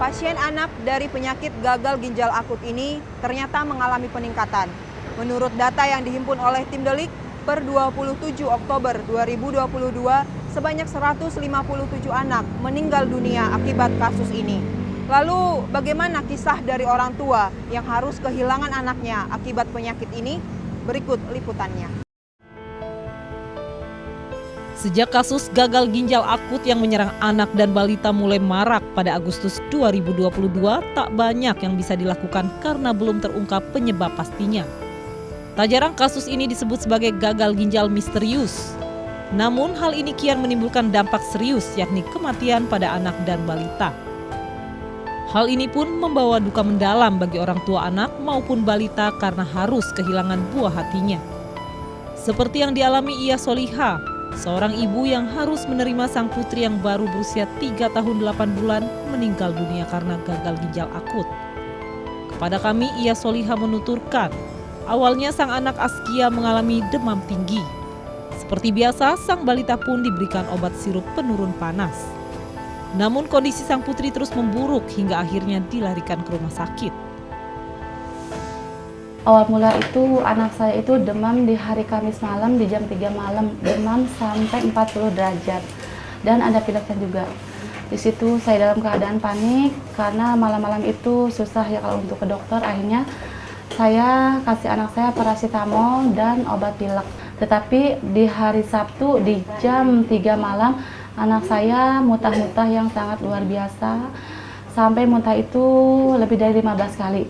pasien anak dari penyakit gagal ginjal akut ini ternyata mengalami peningkatan. Menurut data yang dihimpun oleh tim Delik, per 27 Oktober 2022, sebanyak 157 anak meninggal dunia akibat kasus ini. Lalu bagaimana kisah dari orang tua yang harus kehilangan anaknya akibat penyakit ini? Berikut liputannya. Sejak kasus gagal ginjal akut yang menyerang anak dan balita mulai marak pada Agustus 2022, tak banyak yang bisa dilakukan karena belum terungkap penyebab pastinya. Tak jarang kasus ini disebut sebagai gagal ginjal misterius. Namun hal ini kian menimbulkan dampak serius, yakni kematian pada anak dan balita. Hal ini pun membawa duka mendalam bagi orang tua anak maupun balita karena harus kehilangan buah hatinya. Seperti yang dialami Ia Soliha, seorang ibu yang harus menerima sang putri yang baru berusia 3 tahun 8 bulan meninggal dunia karena gagal ginjal akut. Kepada kami, Ia Soliha menuturkan, awalnya sang anak Askia mengalami demam tinggi. Seperti biasa, sang balita pun diberikan obat sirup penurun panas. Namun kondisi sang putri terus memburuk hingga akhirnya dilarikan ke rumah sakit. Awal mula itu anak saya itu demam di hari Kamis malam di jam 3 malam, demam sampai 40 derajat dan ada pileknya juga. Di situ saya dalam keadaan panik karena malam-malam itu susah ya kalau untuk ke dokter. Akhirnya saya kasih anak saya paracetamol dan obat pilek. Tetapi di hari Sabtu di jam 3 malam anak saya muntah-muntah yang sangat luar biasa. Sampai muntah itu lebih dari 15 kali.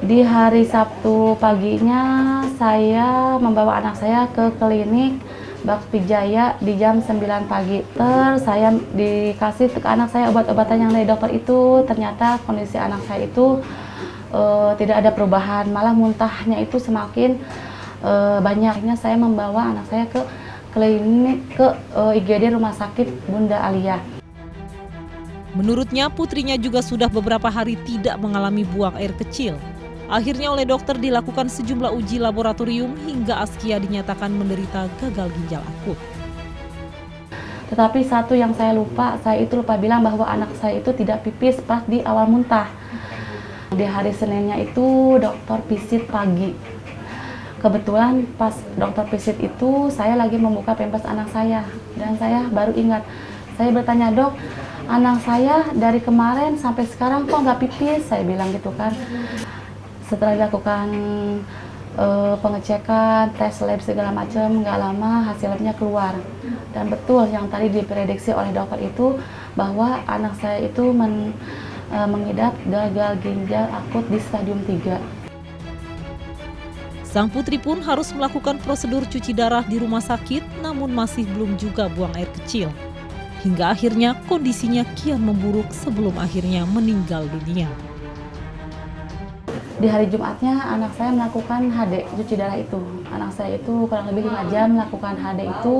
Di hari Sabtu paginya saya membawa anak saya ke klinik Bakti Jaya di jam 9 pagi. Terus saya dikasih ke anak saya obat-obatan yang dari dokter itu, ternyata kondisi anak saya itu tidak ada perubahan, malah muntahnya itu semakin banyaknya. Saya membawa anak saya ke klinik ke IGD Rumah Sakit Bunda Alia. Menurutnya putrinya juga sudah beberapa hari tidak mengalami buang air kecil. Akhirnya oleh dokter dilakukan sejumlah uji laboratorium hingga Askia dinyatakan menderita gagal ginjal akut. Tetapi satu yang saya lupa bilang bahwa anak saya itu tidak pipis pas di awal muntah. Di hari Seninnya itu dokter pisit pagi. Kebetulan pas dokter pisit itu saya lagi membuka pampers anak saya dan saya baru ingat. Saya bertanya, "Dok, anak saya dari kemarin sampai sekarang kok nggak pipis?" Saya bilang gitu kan. Setelah dilakukan pengecekan, tes lab segala macam, nggak lama hasil labnya keluar. Dan betul yang tadi diprediksi oleh dokter itu bahwa anak saya itu mengidap gagal ginjal akut di stadium 3. Sang putri pun harus melakukan prosedur cuci darah di rumah sakit, namun masih belum juga buang air kecil. Hingga akhirnya kondisinya kian memburuk sebelum akhirnya meninggal dunia. Di hari Jumatnya anak saya melakukan HD, cuci darah itu. Anak saya itu kurang lebih 5 jam melakukan HD itu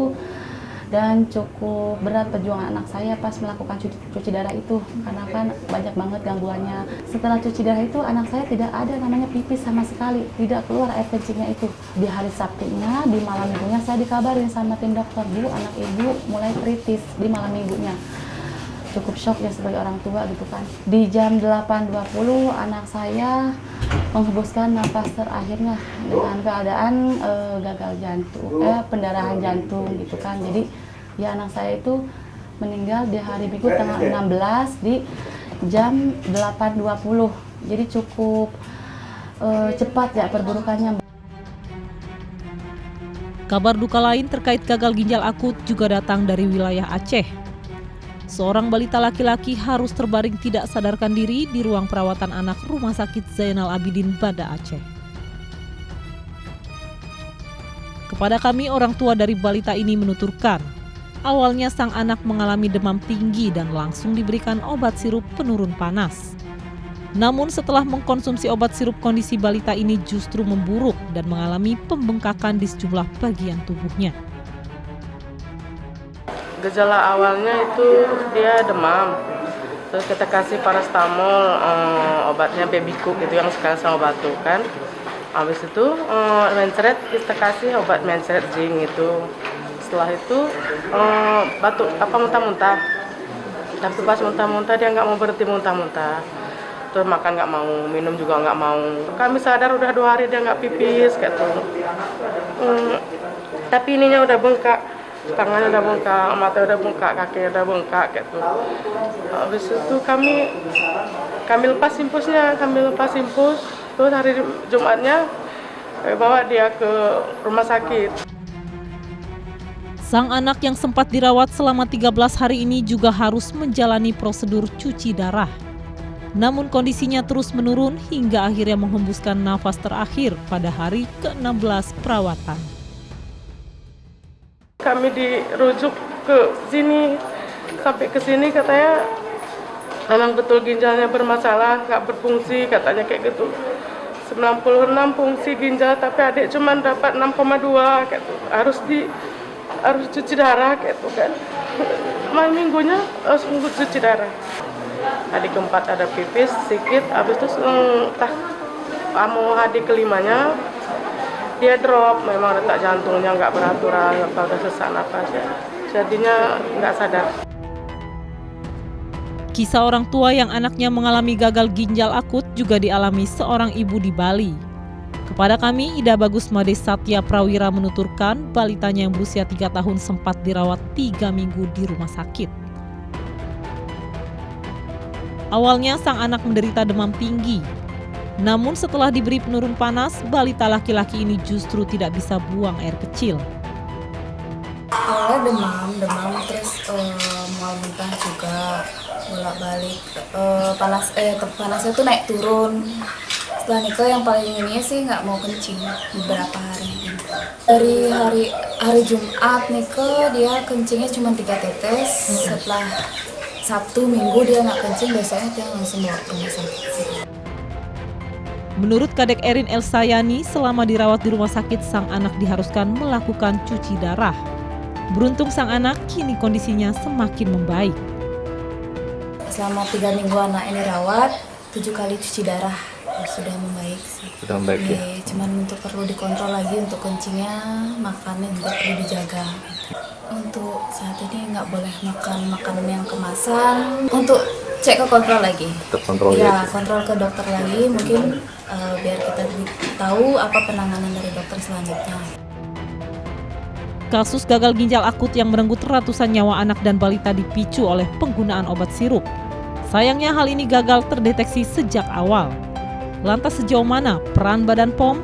dan cukup berat perjuangan anak saya pas melakukan cuci darah itu karena kan banyak banget gangguannya. Setelah cuci darah itu anak saya tidak ada namanya pipis sama sekali, tidak keluar air kencingnya itu. Di hari Sabtunya, di malam minggunya saya dikabarin sama tim dokter, "Bu, anak ibu mulai kritis di malam minggunya." Cukup shock ya sebagai orang tua gitu kan. Di jam 8.20 anak saya menghembuskan nafas terakhirnya dengan keadaan gagal jantung, pendarahan jantung gitu kan. Jadi ya anak saya itu meninggal di hari Minggu tanggal 16 di jam 8.20. Jadi cukup cepat ya perburukannya. Kabar duka lain terkait gagal ginjal akut juga datang dari wilayah Aceh. Seorang balita laki-laki harus terbaring tidak sadarkan diri di ruang perawatan anak Rumah Sakit Zainal Abidin, Banda Aceh. Kepada kami, orang tua dari balita ini menuturkan, awalnya sang anak mengalami demam tinggi dan langsung diberikan obat sirup penurun panas. Namun setelah mengkonsumsi obat sirup, kondisi balita ini justru memburuk dan mengalami pembengkakan di sejumlah bagian tubuhnya. Gejala awalnya itu dia demam, terus kita kasih paracetamol, obatnya Babycook itu yang sekarang sama batuk kan. Habis itu mencret kita kasih obat mencret zinc itu. Setelah itu batuk muntah-muntah. Tapi pas muntah-muntah dia nggak mau berhenti muntah-muntah. Terus makan nggak mau, minum juga nggak mau. Kami sadar udah 2 hari dia nggak pipis kayak tuh. Tapi ininya udah bengkak, tangannya udah bengkak, mata udah bengkak, kakinya udah bengkak kayak tuh. Habis itu kami lepas impusnya, terus hari Jumatnya bawa dia ke rumah sakit. Sang anak yang sempat dirawat selama 13 hari ini juga harus menjalani prosedur cuci darah. Namun kondisinya terus menurun hingga akhirnya menghembuskan nafas terakhir pada hari ke-16 perawatan. Kami dirujuk ke sini, sampai ke sini katanya memang betul ginjalnya bermasalah, nggak berfungsi katanya kayak gitu. 96 fungsi ginjal tapi adik cuma dapat 6,2 kayak gitu. Harus cuci darah kayak gitu kan. Malam minggunya harus cuci darah. Hari keempat ada pipis sedikit, habis itu mau hari kelimanya dia drop, memang detak jantungnya nggak beraturan, udah sesak napas ya. Jadinya nggak sadar. Kisah orang tua yang anaknya mengalami gagal ginjal akut juga dialami seorang ibu di Bali. Kepada kami, Ida Bagus Made Satya Prawira menuturkan balitanya yang berusia 3 tahun sempat dirawat 3 minggu di rumah sakit. Awalnya sang anak menderita demam tinggi. Namun setelah diberi penurun panas, balita laki-laki ini justru tidak bisa buang air kecil. Awalnya demam terus mual muntah juga bolak-balik, panasnya tuh naik turun. Setelah nikah yang paling ini sih nggak mau kencing beberapa hari. Dari hari Jumat nikah dia kencingnya cuma 3 tetes. Setelah Sabtu Minggu dia nggak kencing, biasanya dia langsung bawa ke rumah sakit. Menurut Kadek Erin Elsayani, selama dirawat di rumah sakit, sang anak diharuskan melakukan cuci darah. Beruntung sang anak kini kondisinya semakin membaik. Selama 3 minggu anak ini rawat, 7 kali cuci darah. Sudah membaik sih. Sudah membaik ya? Cuman untuk perlu dikontrol lagi untuk kencingnya, makannya juga perlu dijaga. Untuk saat ini nggak boleh makan makanan yang kemasan. Untuk cek ke kontrol lagi. Terkontrol ya? Kontrol ke dokter lagi mungkin biar kita tahu apa penanganan dari dokter selanjutnya. Kasus gagal ginjal akut yang merenggut ratusan nyawa anak dan balita dipicu oleh penggunaan obat sirup. Sayangnya hal ini gagal terdeteksi sejak awal. Lantas sejauh mana peran Badan POM